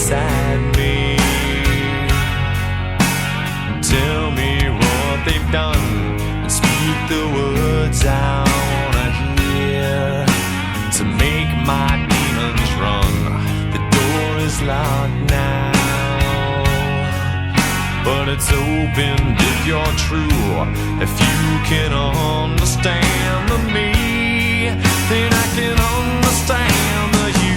beside me. Tell me what they've done and speak the words I wanna hear to make my demons run. The door is locked now, but it's opened if you're true. If you can understand the me, then I can understand the you.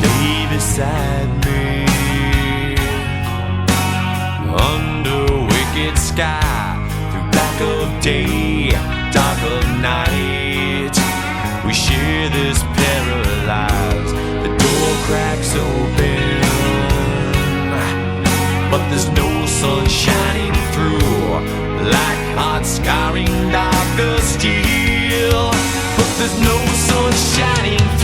Lay beside me under wicked sky, through black of day, dark of night. We share this paralyzed. The door cracks open, but there's no sun shining through, like hot scarring darker steel. But there's no sun shining through.